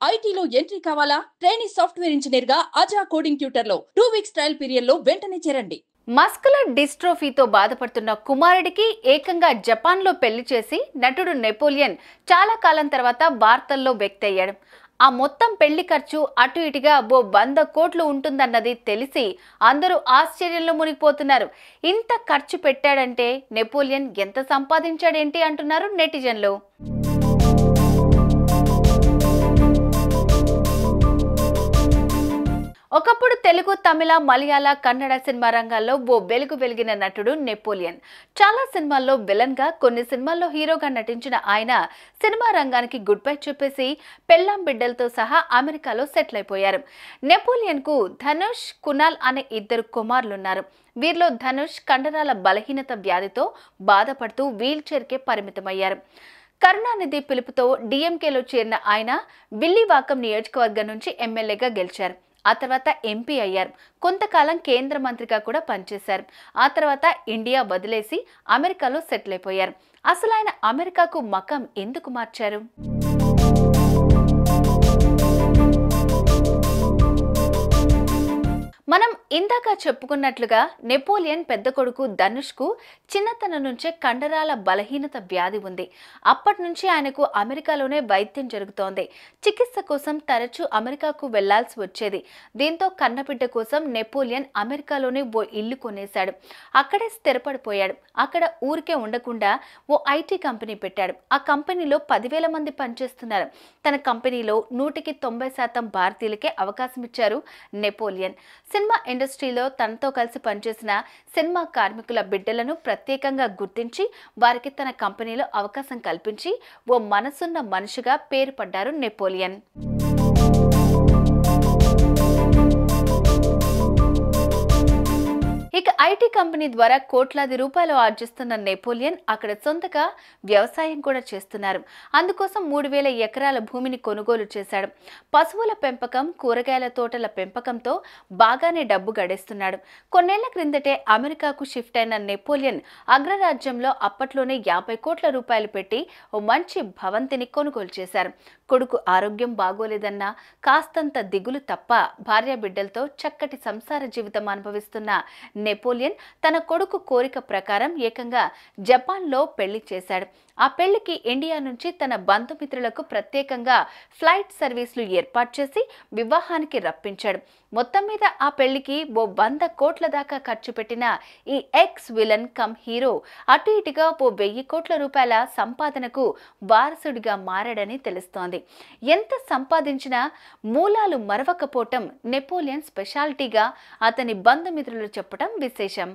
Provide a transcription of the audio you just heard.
ఐటీలో ఎంట్రీ కావాలా? Training software engineer గా అజా కోడింగ్ ట్యూటర్ లో 2 వీక్స్ ట్రయల్ పీరియడ్ లో వెంటనే చేరండి. మస్కులర్ డిస్ట్రోఫీతో బాధపడుతున్న కుమారుడికి ఏకంగా జపాన్లో పెళ్లి చేసి నటుడు నెపోలియన్ చాలా కాలం తర్వాత వార్తల్లో వ్యక్తయ్యాడు. ఆ మొత్తం పెళ్లి ఖర్చు అటు ఇటుగా 100 కోట్లు ఉంటుందన్నది తెలిసి అందరూ ఆశ్చర్యంలో మునిగిపోతున్నారు. ఇంత ఖర్చు పెట్టాడంటే నెపోలియన్ ఎంత సంపాదించాడేంటి అంటున్నారు నెటిజన్లు. ఒకప్పుడు తెలుగు, తమిళ, మలయాళ, కన్నడ సినిమా రంగాల్లో వెలుగు వెలిగిన నటుడు నెపోలియన్. చాలా సినిమాల్లో విలన్ గా, కొన్ని సినిమాల్లో హీరోగా నటించిన ఆయన సినిమా రంగానికి గుడ్ బై చెప్పేసి పెళ్ళాం బిడ్డలతో సహా అమెరికాలో సెటిల్ అయిపోయారు. నెపోలియన్ కు ధనుష్, కునాల్ అనే 2 కుమారులున్నారు. వీరిలో ధనుష్ కండరాల బలహీనత వ్యాధితో బాధపడుతూ వీల్ చైర్కే పరిమితమయ్యారు. కరుణానిధి పిలుపుతో డిఎంకేలో చేరిన ఆయన విల్లివాకం నియోజకవర్గం నుంచి ఎమ్మెల్యేగా గెలిచారు. ఆ తర్వాత ఎంపీ అయ్యారు. కొంతకాలం కేంద్ర మంత్రిగా కూడా పనిచేశారు. ఆ తర్వాత ఇండియా వదిలేసి అమెరికాలో సెటిల్ అయిపోయారు. అసలు ఆయన అమెరికాకు మకాం ఎందుకు మార్చారు? మనం ఇందాక చెప్పుకున్నట్లుగా నెపోలియన్ పెద్ద కొడుకు ధనుష్ కు చిన్నతనం నుంచే కండరాల బలహీనత వ్యాధి ఉంది. అప్పటి నుంచి ఆయనకు అమెరికాలోనే వైద్యం జరుగుతోంది. చికిత్స కోసం తరచూ అమెరికాకు వెళ్లాల్సి వచ్చేది. దీంతో కన్నబిడ్డ కోసం నెపోలియన్ అమెరికాలోనే ఓ ఇల్లు కొనేశాడు. అక్కడే స్థిరపడిపోయాడు. అక్కడ ఊరికే ఉండకుండా ఓ ఐటీ కంపెనీ పెట్టాడు. ఆ కంపెనీలో 10,000 మంది పనిచేస్తున్నారు. తన కంపెనీలో 190% భారతీయులకే అవకాశం ఇచ్చారు నెపోలియన్. సినిమా ఇండస్ట్రీలో తనతో కలిసి పనిచేసిన సినిమా కార్మికుల బిడ్డలను ప్రత్యేకంగా గుర్తించి వారికి తన కంపెనీలో అవకాశం కల్పించి ఓ మనసున్న మనిషిగా పేరు పడ్డారు నెపోలియన్. ఇక ఐటీ కంపెనీ ద్వారా కోట్లాది రూపాయలు ఆర్జిస్తున్న నెపోలియన్ అక్కడ సొంతగా వ్యవసాయం కూడా చేస్తున్నారు. అందుకోసం 3,000 ఎకరాల భూమిని కొనుగోలు చేశాడు. పశువుల పెంపకం, కూరగాయల తోటల పెంపకంతో బాగానే డబ్బు గడేస్తున్నాడు. కొన్నేళ్ల క్రిందటే అమెరికాకు షిఫ్ట్ అయిన నెపోలియన్ అగ్రరాజ్యంలో అప్పట్లోనే 50 కోట్ల రూపాయలు పెట్టి ఓ మంచి భవంతిని కొనుగోలు చేశారు. కొడుకు ఆరోగ్యం బాగోలేదన్నా కాస్తంత దిగులు తప్ప భార్య బిడ్డలతో చక్కటి సంసార జీవితం అనుభవిస్తున్న నెపోలియన్ తన కొడుకు కోరిక ప్రకారం ఏకంగా జపాన్లో పెళ్లి చేశాడు. ఆ పెళ్లికి ఇండియా నుంచి తన బంధుమిత్రులకు ప్రత్యేకంగా ఫ్లైట్ సర్వీసులు ఏర్పాటు చేసి వివాహానికి రప్పించాడు. మొత్తం మీద ఆ పెళ్లికి 100 కోట్ల దాకా ఖర్చు పెట్టిన ఈ ఎక్స్ విలన్ కమ్ హీరో అటు ఇటుగా 1,000 కోట్ల రూపాయల సంపాదనకు వారసుడిగా మారాడని తెలుస్తోంది. ఎంత సంపాదించినా మూలాలు మరవకపోవటం నెపోలియన్ స్పెషాలిటీగా అతని బంధుమిత్రులు చెప్పడం విశేషం.